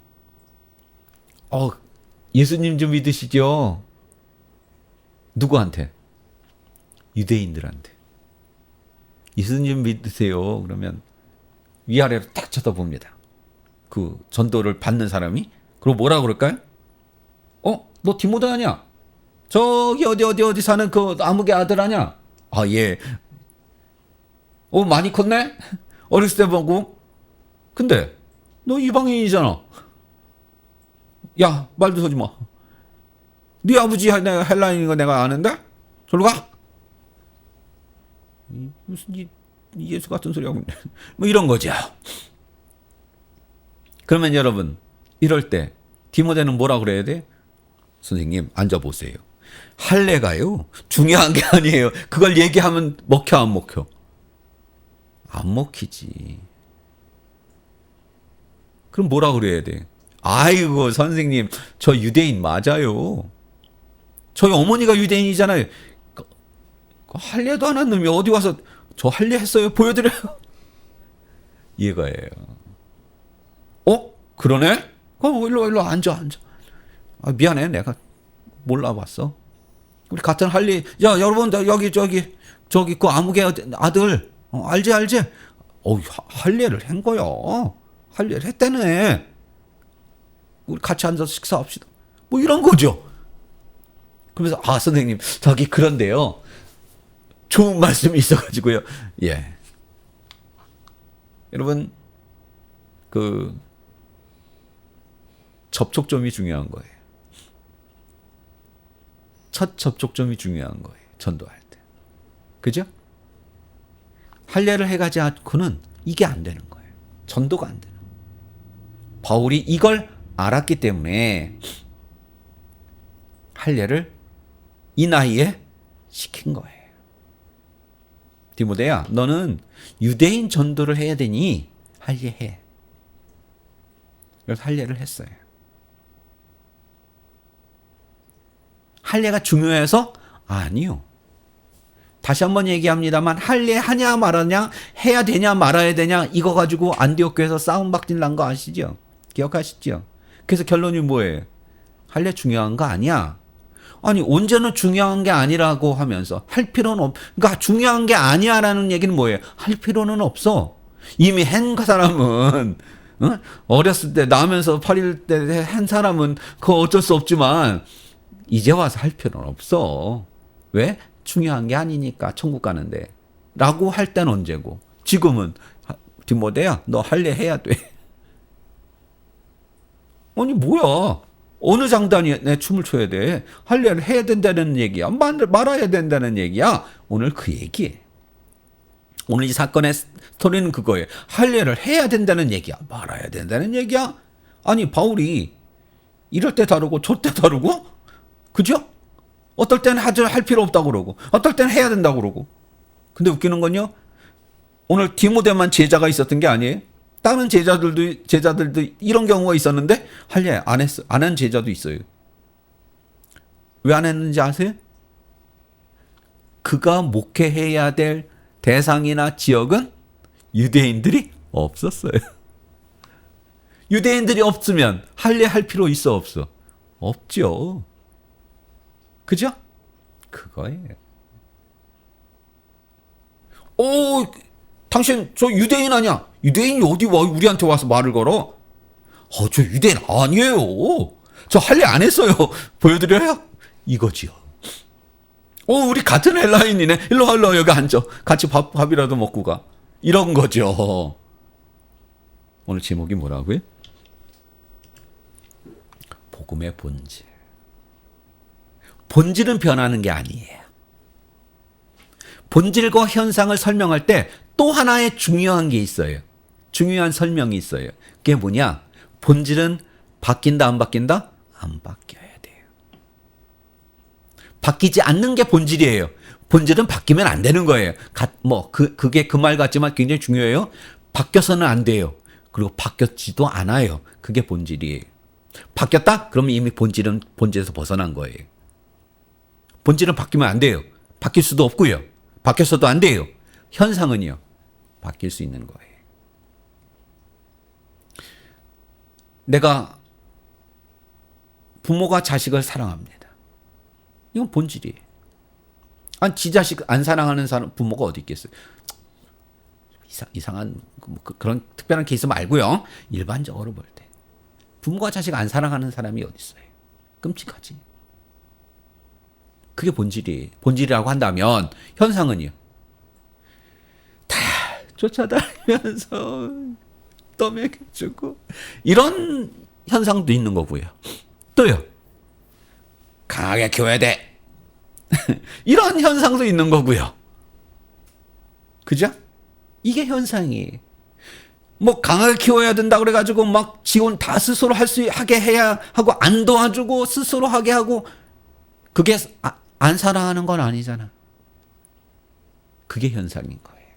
예수님 좀 믿으시죠? 누구한테? 유대인들한테. 예수님 믿으세요. 그러면 위아래로 딱 쳐다봅니다. 그 전도를 받는 사람이. 그리고 뭐라 그럴까요? 너 디모데 아니야? 저기 어디 사는 그 아무개 아들 아니야? 아, 예. 많이 컸네? 어렸을 때 보고. 근데 너 이방인이잖아. 야, 말도 서지 마. 네 아버지 헬라인인 거 내가 아는데? 저로 가. 무슨 예수 같은 소리 하고 있네. 뭐 이런 거죠. 그러면 여러분, 이럴 때 디모데는 뭐라 그래야 돼? 선생님, 앉아보세요. 할례가요, 중요한 게 아니에요. 그걸 얘기하면 먹혀, 안 먹혀? 안 먹히지. 그럼 뭐라 그래야 돼? 아이고, 선생님, 저 유대인 맞아요. 저희 어머니가 유대인이잖아요. 할례도 안 한 놈이 어디 와서 저 할례 했어요? 보여드려요? 이거예요. 그러네? 일로 앉아. 미안해, 내가 몰라봤어. 우리 같은 할례. 야, 여러분, 여기 그 아무개 아들 알지? 할례를 한 거야. 할례를 했다네. 우리 같이 앉아서 식사합시다. 뭐 이런 거죠. 그러면서 선생님, 저기 그런데요, 좋은 말씀이 있어가지고요. 예. 여러분, 그 접촉점이 중요한 거예요. 첫 접촉점이 중요한 거예요. 전도할 때. 그죠? 할례를 해가지 않고는 이게 안 되는 거예요. 전도가 안 되는 거예요. 바울이 이걸 알았기 때문에 할례를 이 나이에 시킨 거예요. 디모데야, 너는 유대인 전도를 해야 되니 할례해. 그래서 할례를 했어요. 할례가 중요해서? 아니요. 다시 한번 얘기합니다만, 할례 하냐 말하냐, 해야 되냐 말아야 되냐, 이거 가지고 안디옥교에서 싸움박질 난 거 아시죠? 기억하시죠? 그래서 결론이 뭐예요? 할례 중요한 거 아니야. 아니, 언제는 중요한 게 아니라고 하면서 할 필요는 그러니까 중요한 게 아니야라는 얘기는 뭐예요? 할 필요는 없어. 이미 한 사람은, 어렸을 때 나면서 8일 때 한 사람은 그거 어쩔 수 없지만 이제 와서 할 필요는 없어. 왜? 중요한 게 아니니까 천국 가는데. 라고 할 땐 언제고. 지금은 디모데야, 너 할례 해야 돼. 아니 뭐야. 어느 장단이 내 춤을 춰야 돼. 할례를 해야 된다는 얘기야. 말아야 된다는 얘기야. 오늘 그 얘기예요. 오늘 이 사건의 스토리는 그거예요. 할례를 해야 된다는 얘기야. 말아야 된다는 얘기야. 아니 바울이 이럴 때 다르고 저때 다르고, 그죠? 어떨 때는 할 필요 없다고 그러고, 어떨 때는 해야 된다고 그러고. 근데 웃기는 건요, 오늘 디모데만 제자가 있었던 게 아니에요. 다른 제자들도 이런 경우가 있었는데 할례 안 한 제자도 있어요. 왜 안 했는지 아세요? 그가 목회해야 될 대상이나 지역은 유대인들이 없었어요. 유대인들이 없으면 할례 할 필요 있어 없어? 없죠. 그죠? 그거예요. 당신 저 유대인 아니야? 유대인이 어디 와 우리한테 와서 말을 걸어? 저 유대인 아니에요. 저 할례 안 했어요. 보여드려요? 이거지요. 우리 같은 헬라인이네. 일로 와, 여기 앉아. 같이 밥이라도 먹고 가. 이런 거죠. 오늘 제목이 뭐라고요? 복음의 본질. 본질은 변하는 게 아니에요. 본질과 현상을 설명할 때 또 하나의 중요한 게 있어요. 중요한 설명이 있어요. 그게 뭐냐? 본질은 바뀐다, 안 바뀐다? 안 바뀌어야 돼요. 바뀌지 않는 게 본질이에요. 본질은 바뀌면 안 되는 거예요. 그게 그 말 같지만 굉장히 중요해요. 바뀌어서는 안 돼요. 그리고 바뀌었지도 않아요. 그게 본질이에요. 바뀌었다? 그러면 이미 본질에서 벗어난 거예요. 본질은 바뀌면 안 돼요. 바뀔 수도 없고요. 바뀌었어도 안 돼요. 현상은요, 바뀔 수 있는 거예요. 내가 부모가 자식을 사랑합니다. 이건 본질이에요. 아니, 지 자식 안 사랑하는 사람, 부모가 어디 있겠어요? 이상한 그런 특별한 케이스 말고요. 일반적으로 볼 때 부모가 자식 안 사랑하는 사람이 어디 있어요? 끔찍하지. 그게 본질이에요. 본질이라고 한다면 현상은요, 다 쫓아다니면서 떠먹여주고 이런 현상도 있는 거고요. 또요, 강하게 키워야 돼. 이런 현상도 있는 거고요. 그죠? 이게 현상이에요. 뭐 강하게 키워야 된다 그래가지고 막 지원 다 스스로 할 수 하게 해야 하고 안 도와주고 스스로 하게 하고 그게 안 사랑하는 건 아니잖아. 그게 현상인 거예요.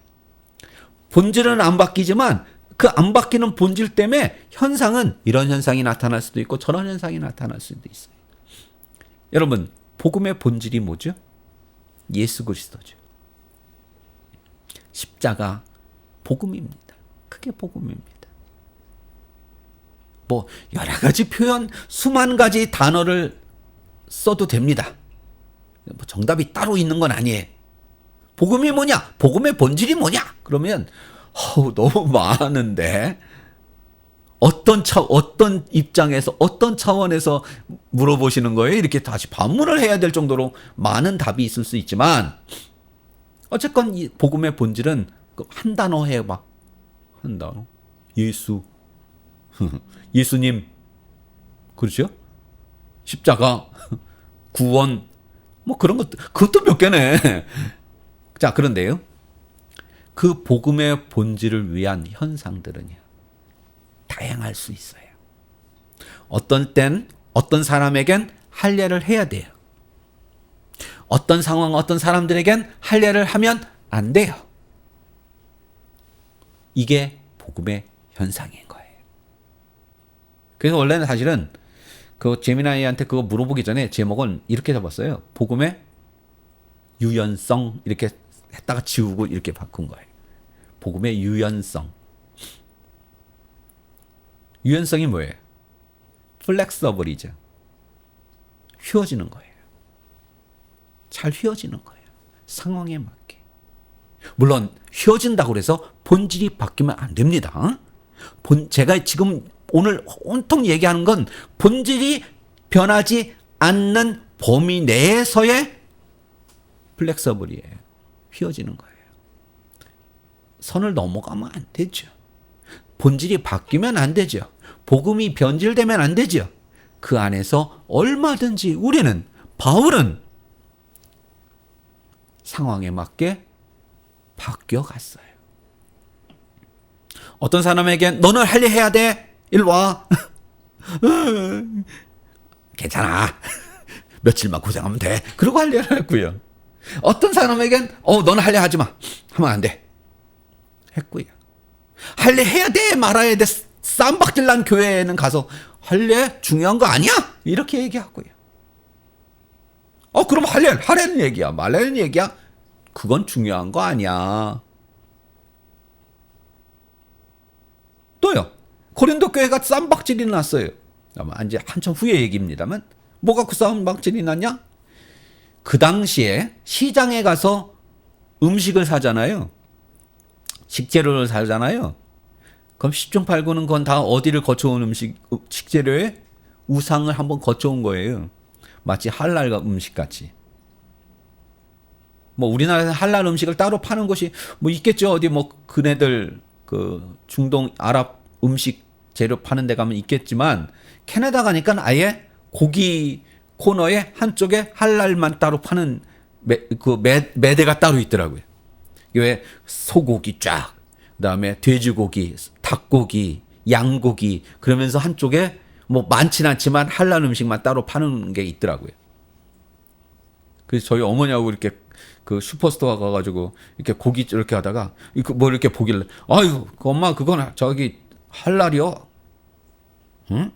본질은 안 바뀌지만 그 안 바뀌는 본질 때문에 현상은 이런 현상이 나타날 수도 있고 저런 현상이 나타날 수도 있어요. 여러분, 복음의 본질이 뭐죠? 예수 그리스도죠. 십자가 복음입니다. 그게 복음입니다. 뭐 여러 가지 표현, 수만 가지 단어를 써도 됩니다. 뭐 정답이 따로 있는 건 아니에요. 복음이 뭐냐? 복음의 본질이 뭐냐? 그러면 너무 많은데 어떤 입장에서 어떤 차원에서 물어보시는 거예요? 이렇게 다시 반문을 해야 될 정도로 많은 답이 있을 수 있지만 어쨌건 이 복음의 본질은 한 단어 해봐. 한 단어. 예수. 예수님. 그렇죠? 십자가. 구원. 뭐 그런 것도, 그것도 몇 개네. 자, 그런데요. 그 복음의 본질을 위한 현상들은요, 다양할 수 있어요. 어떤 땐, 어떤 사람에겐 할례를 해야 돼요. 어떤 상황, 어떤 사람들에겐 할례를 하면 안 돼요. 이게 복음의 현상인 거예요. 그래서 원래는 사실은 그 제미나이한테 그거 물어보기 전에 제목은 이렇게 잡았어요. 복음의 유연성 이렇게 했다가 지우고 이렇게 바꾼 거예요. 복음의 유연성. 유연성이 뭐예요? 플렉서블이죠. 휘어지는 거예요. 잘 휘어지는 거예요. 상황에 맞게. 물론 휘어진다고 해서 본질이 바뀌면 안 됩니다. 제가 지금 오늘 온통 얘기하는 건 본질이 변하지 않는 범위 내에서의 플렉서블이에요. 휘어지는 거예요. 선을 넘어가면 안 되죠. 본질이 바뀌면 안 되죠. 복음이 변질되면 안 되죠. 그 안에서 얼마든지 우리는, 바울은 상황에 맞게 바뀌어 갔어요. 어떤 사람에겐 너는 할례해야 돼. 일로 와. 괜찮아. 며칠만 고생하면 돼. 그러고 할례를 했고요. 어떤 사람에겐 너는 할례하지 마. 하면 안 돼. 했고요. 할례해야 돼. 말아야 돼. 쌈박질 난 교회에는 가서 할례 중요한 거 아니야? 이렇게 얘기하고요. 그럼 하라는 얘기야. 말라는 얘기야. 그건 중요한 거 아니야. 또요. 고린도 교회가 쌈박질이 났어요. 아마 이제 한참 후의 얘기입니다만 뭐가 그 쌈박질이 났냐? 그 당시에 시장에 가서 음식을 사잖아요. 식재료를 사잖아요. 그럼 10중 8구는 그건 다 어디를 거쳐온 식재료에 우상을 한번 거쳐온 거예요. 마치 할랄 음식 같이. 뭐 우리나라에서 할랄 음식을 따로 파는 곳이 뭐 있겠죠. 어디 뭐 그네들 그 중동 아랍 음식 재료 파는 데 가면 있겠지만 캐나다 가니까 아예 고기 코너에 한쪽에 할랄만 따로 파는 매대가 따로 있더라고요. 왜 소고기 쫙, 그다음에 돼지고기, 닭고기, 양고기 그러면서 한쪽에 뭐 많진 않지만 할랄 음식만 따로 파는 게 있더라고요. 그래서 저희 어머니하고 이렇게 그 슈퍼스토어 가가지고 이렇게 고기 이렇게 하다가 뭐 이렇게 보길래 아유 엄마 그건 저기 할랄이요. 응?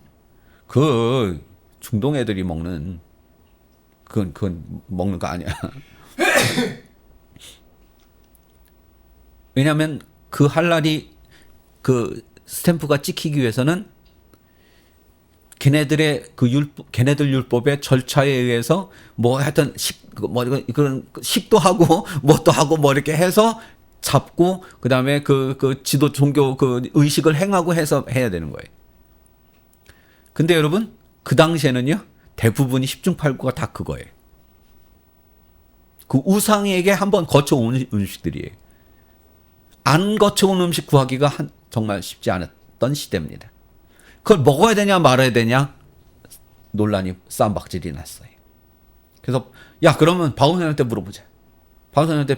그 중동 애들이 먹는 그건 먹는 거 아니야. 왜냐하면 그 할랄이 그 스탬프가 찍히기 위해서는 걔네들의 그 걔네들 율법의 절차에 의해서 뭐 하여튼 그런 식도 하고 뭣도 하고 뭐 이렇게 해서 잡고 그다음에 그 지도 종교 그 의식을 행하고 해서 해야 되는 거예요. 근데 여러분 그 당시에는요 대부분이 10중 8구가 다 그거예요. 그 우상에게 한번 거쳐온 음식들이에요. 안 거쳐온 음식 구하기가 정말 쉽지 않았던 시대입니다. 그걸 먹어야 되냐 말아야 되냐 논란이 쌈박질이 났어요. 그래서 야 그러면 바울한테 물어보자. 바울한테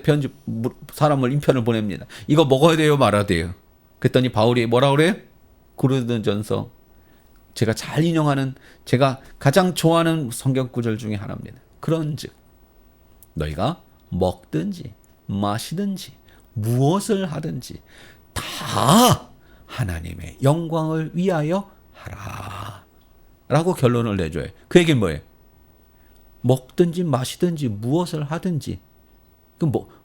사람을 인편을 보냅니다. 이거 먹어야 돼요 말아야 돼요. 그랬더니 바울이 뭐라 그래요? 고린도전서 제가 잘 인용하는 제가 가장 좋아하는 성경 구절 중에 하나입니다. 그런즉 너희가 먹든지 마시든지 무엇을 하든지 다 하나님의 영광을 위하여 하라 라고 결론을 내줘요. 그 얘기는 뭐예요? 먹든지 마시든지 무엇을 하든지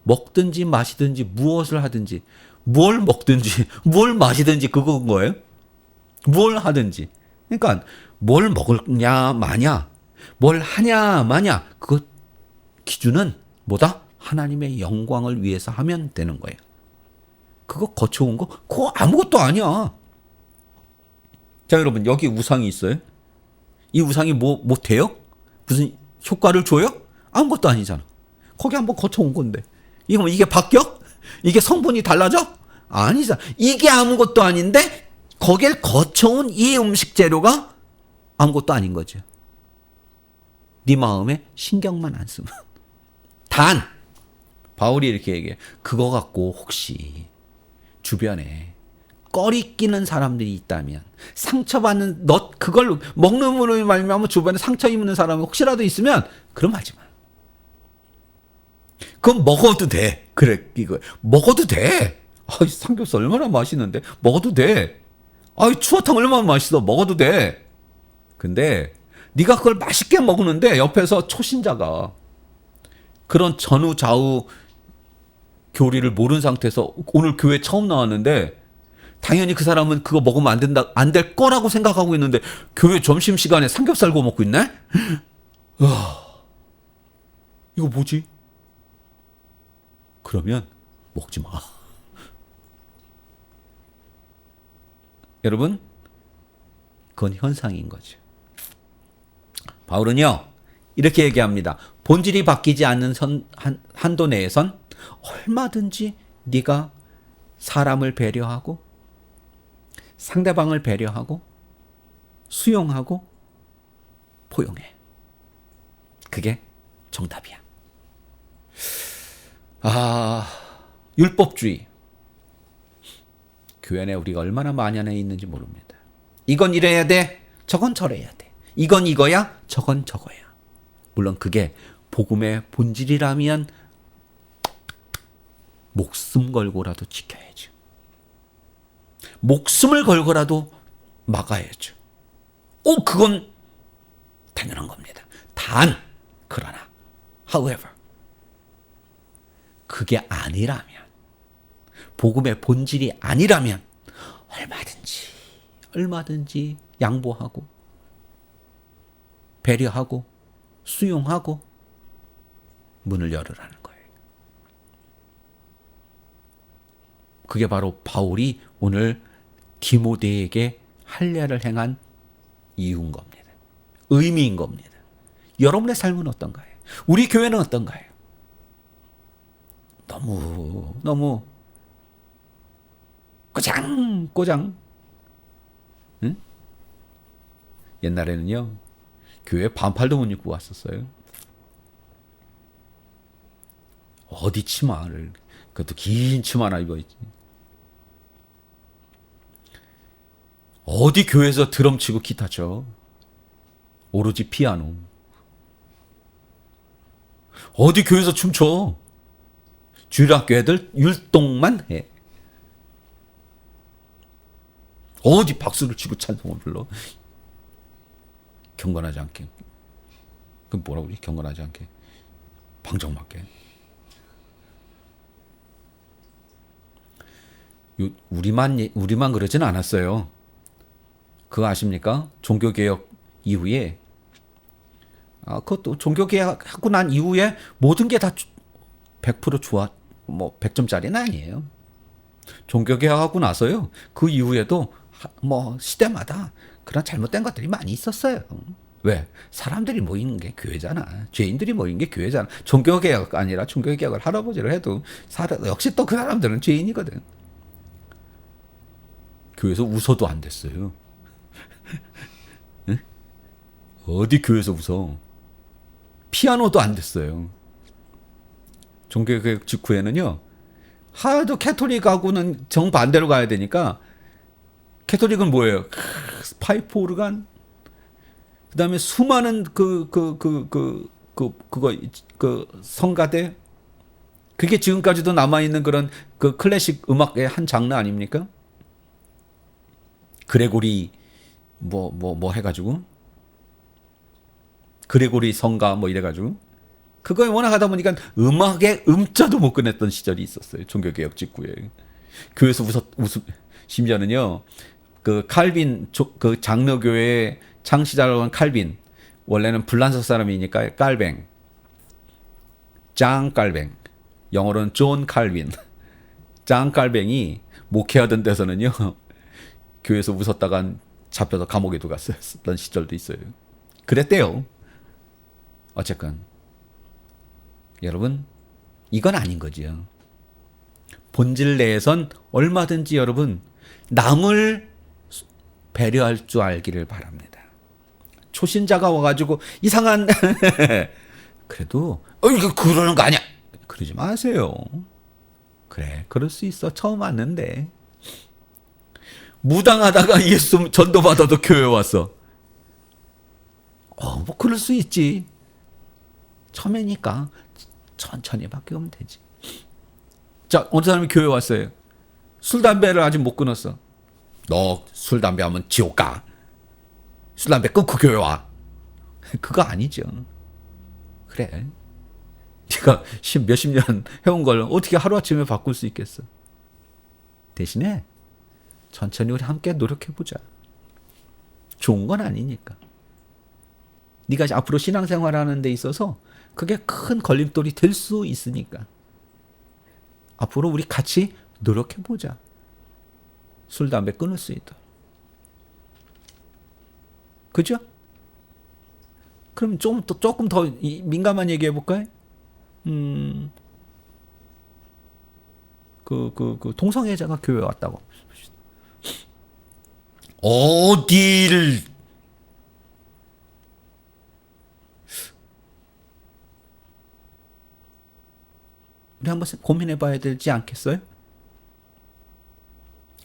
먹든지 마시든지 무엇을 하든지 뭘 먹든지 뭘 마시든지 그건 거예요? 뭘 하든지 그러니까 뭘 먹냐 마냐 뭘 하냐 마냐 그 기준은 뭐다? 하나님의 영광을 위해서 하면 되는 거예요. 그거 거쳐온 거 그거 아무것도 아니야. 자 여러분 여기 우상이 있어요. 이 우상이 뭐 돼요? 무슨 효과를 줘요? 아무것도 아니잖아. 거기 한번 거쳐온 건데 이게 바뀌어? 이게 성분이 달라져? 아니잖아. 이게 아무것도 아닌데 거길 거쳐온 이 음식 재료가 아무것도 아닌 거죠. 네 마음에 신경만 안 쓰면. 단 바울이 이렇게 얘기해. 그거 갖고 혹시 주변에 꺼리 끼는 사람들이 있다면 상처받는 너 그걸 먹는 물을 말미암아 주변에 상처 입는 사람이 혹시라도 있으면 그럼 하지 마. 그건 먹어도 돼. 그래 이거 먹어도 돼. 아이 삼겹살 얼마나 맛있는데 먹어도 돼. 아이 추어탕 얼마나 맛있어 먹어도 돼. 근데 네가 그걸 맛있게 먹는데 옆에서 초신자가 그런 전후 좌우 교리를 모르는 상태에서 오늘 교회 처음 나왔는데 당연히 그 사람은 그거 먹으면 안 될 거라고 생각하고 있는데 교회 점심시간에 삼겹살 구워 먹고 있네? 이거 뭐지? 그러면 먹지 마. 여러분, 그건 현상인 거죠. 바울은요, 이렇게 얘기합니다. 본질이 바뀌지 않는 한도 내에선 얼마든지 네가 사람을 배려하고 상대방을 배려하고 수용하고 포용해. 그게 정답이야. 율법주의. 교회 안에 우리가 얼마나 만연해 있는지 모릅니다. 이건 이래야 돼. 저건 저래야 돼. 이건 이거야. 저건 저거야. 물론 그게 복음의 본질이라면 목숨 걸고라도 지켜야죠. 목숨을 걸고라도 막아야죠. 그건 당연한 겁니다. 그러나 however 그게 아니라면 복음의 본질이 아니라면 얼마든지 양보하고 배려하고 수용하고 문을 열으라는 거예요. 그게 바로 바울이 오늘 디모데에게 할례를 행한 이유인 겁니다. 의미인 겁니다. 여러분의 삶은 어떤가요? 우리 교회는 어떤가요? 너무 꼬장 응? 옛날에는요 교회 반팔도 못 입고 왔었어요. 어디 치마를 그것도 긴 치마나 입어있지. 어디 교회에서 드럼 치고 기타 쳐. 오로지 피아노. 어디 교회에서 춤춰. 주일학교 애들 율동만 해. 어디 박수를 치고 찬송을 불러. 경건하지 않게. 그 뭐라고 그러지? 경건하지 않게. 방정맞게. 우리만 그러진 않았어요. 그거 아십니까? 종교개혁 이후에 그것도 종교개혁하고 난 이후에 모든 게 다 100% 좋아, 뭐 100점짜리는 아니에요. 종교개혁하고 나서요. 그 이후에도 뭐 시대마다 그런 잘못된 것들이 많이 있었어요. 왜? 사람들이 모이는 게 교회잖아. 죄인들이 모이는 게 교회잖아. 종교개혁 아니라 종교개혁을 할아버지를 해도 역시 또 그 사람들은 죄인이거든. 교회에서 웃어도 안 됐어요. 응? 어디 교회에서 웃어? 피아노도 안 됐어요. 종교개혁 직후에는요. 하도 캐톨릭하고는 정반대로 가야 되니까 캐톨릭은 뭐예요? 파이프 오르간, 그다음에 수많은 성가대, 그게 지금까지도 남아 있는 그런 그 클래식 음악의 한 장르 아닙니까? 그레고리 뭐 해가지고 그레고리 성가 뭐 이래가지고 그거에 워낙 하다 보니까 음악의 음자도 못 꺼냈던 시절이 있었어요. 종교개혁 직후에. 교회에서 심지어는요, 그 칼빈, 그 장로교회의 창시자라고 한 칼빈, 원래는 불란서 사람이니까 깔뱅, 짱 깔뱅, 영어로는 존 칼빈, 짱 깔뱅이 목회하던 데서는요, 교회에서 웃었다가 잡혀서 감옥에도 갔었던 시절도 있어요. 그랬대요. 어쨌건 여러분, 이건 아닌 거지요. 본질 내에선 얼마든지 여러분 남을 배려할 줄 알기를 바랍니다. 초신자가 와가지고 이상한 그래도 이거 그러는 거 아니야. 그러지 마세요. 그래, 그럴 수 있어. 처음 왔는데 무당하다가 예수 전도 받아도 교회 왔어. 뭐 그럴 수 있지. 처음이니까 천천히 바뀌면 되지. 자, 어느 사람이 교회 왔어요. 술, 담배를 아직 못 끊었어. 너 술, 담배 하면 지옥 가. 술, 담배 끊고 교회 와. 그거 아니죠. 그래. 네가 몇십 년 해온 걸 어떻게 하루아침에 바꿀 수 있겠어. 대신에 천천히 우리 함께 노력해보자. 좋은 건 아니니까. 네가 앞으로 신앙생활하는 데 있어서 그게 큰 걸림돌이 될 수 있으니까 앞으로 우리 같이 노력해보자. 술, 담배 끊을 수 있도록. 그죠? 그럼 조금 더 민감한 얘기 해볼까요? 동성애자가 교회에 왔다고. 어디를 우리 한번 고민해 봐야 되지 않겠어요?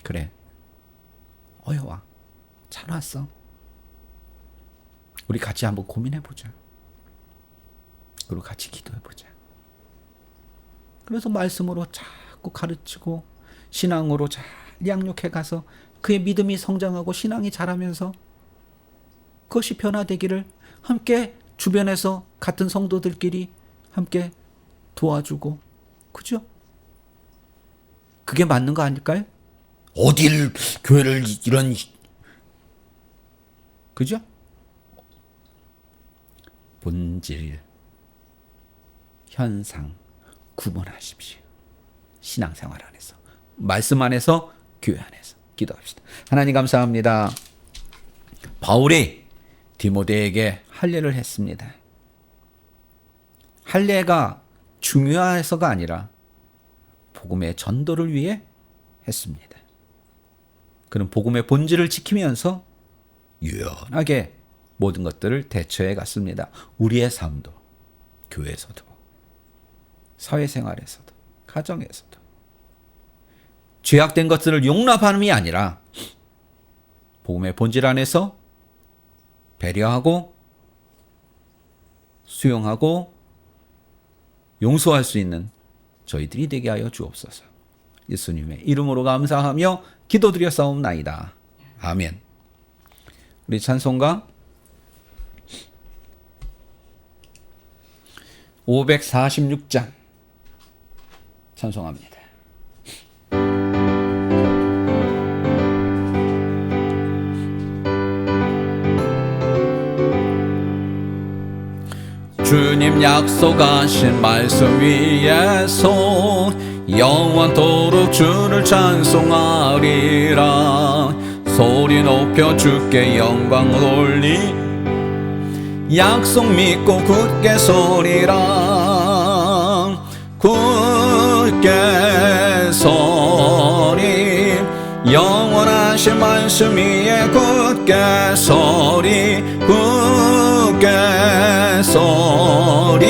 그래. 어여와. 잘 왔어. 우리 같이 한번 고민해 보자. 그리고 같이 기도해 보자. 그래서 말씀으로 자꾸 가르치고 신앙으로 잘 양육해 가서 그의 믿음이 성장하고 신앙이 자라면서 그것이 변화되기를 함께 주변에서 같은 성도들끼리 함께 도와주고, 그죠? 그게 맞는 거 아닐까요? 어딜 교회를 이런, 그죠? 본질, 현상 구분하십시오. 신앙생활 안에서, 말씀 안에서, 교회 안에서 기도합시다. 하나님 감사합니다. 바울이 디모데에게 할례를 했습니다. 할례가 중요해서가 아니라 복음의 전도를 위해 했습니다. 그는 복음의 본질을 지키면서 유연하게 모든 것들을 대처해 갔습니다. 우리의 삶도, 교회에서도, 사회생활에서도, 가정에서도 죄악된 것들을 용납함이 아니라 복음의 본질 안에서 배려하고 수용하고 용서할 수 있는 저희들이 되게 하여 주옵소서. 예수님의 이름으로 감사하며 기도드려 싸움나이다. 아멘. 우리 찬송가 546장 찬송합니다. 주님 약속하신 말씀 위에서 영원토록 주를 찬송하리라. 소리 높여 주께 영광 돌리 약속 믿고 굳게 서리라. 굳게 서리 영원하신 말씀 위에 굳게 서리 굳게 서리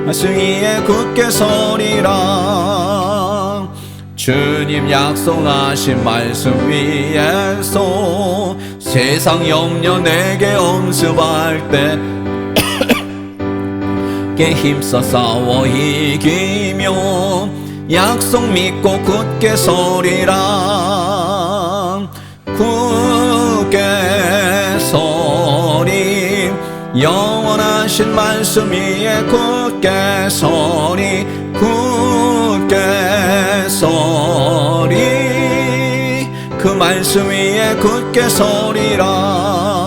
말씀 위에 굳게 서리라. 주님 약속하신 말씀 위에서 세상 염려 내게 엄습할 때 게 힘써 싸워 이기며 약속 믿고 굳게 서리라. 굳게 서리 영원하신 말씀 위에 굳게 서리 굳게 서리 그 말씀 위에 굳게 서리라.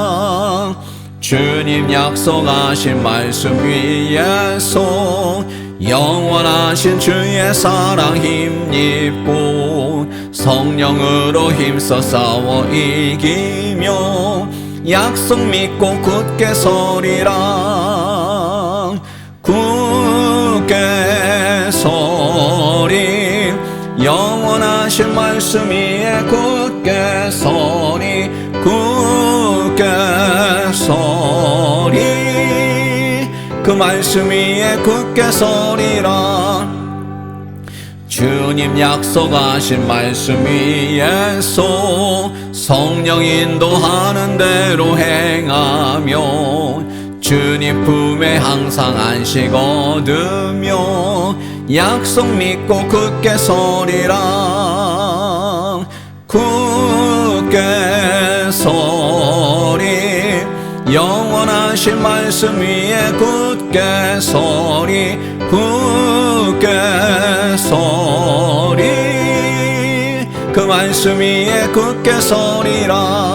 주님 약속하신 말씀 위에서 영원하신 주의 사랑 힘입고 성령으로 힘써 싸워 이기며 약속 믿고 굳게 서리라. 굳게 서리 영원하신 말씀 위에 굳게 서리 굳게 서리 그 말씀 위에 굳게 서리라. 주님 약속하신 말씀 위에서 성령 인도하는 대로 행하며 주님 품에 항상 안식 얻으며 약속 믿고 굳게 서리라. 굳게 서리 영원하신 말씀 위에 굳게 서리 굳게 서리 그 말씀 위에 굳게 서리라.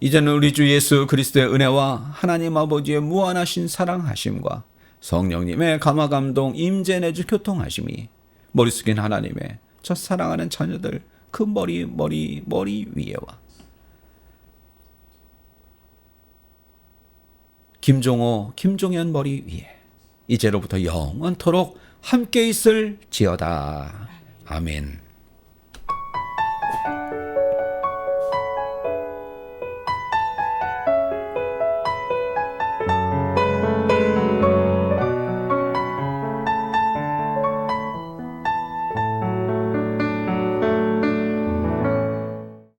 이제는 우리 주 예수 그리스도의 은혜와 하나님 아버지의 무한하신 사랑하심과 성령님의 감화감동 임재 내주 교통하심이 머리 숙인 하나님의 저 사랑하는 자녀들 그 머리 위에와 김종호, 김종현 머리 위에 이제로부터 영원토록 함께 있을지어다. 아멘.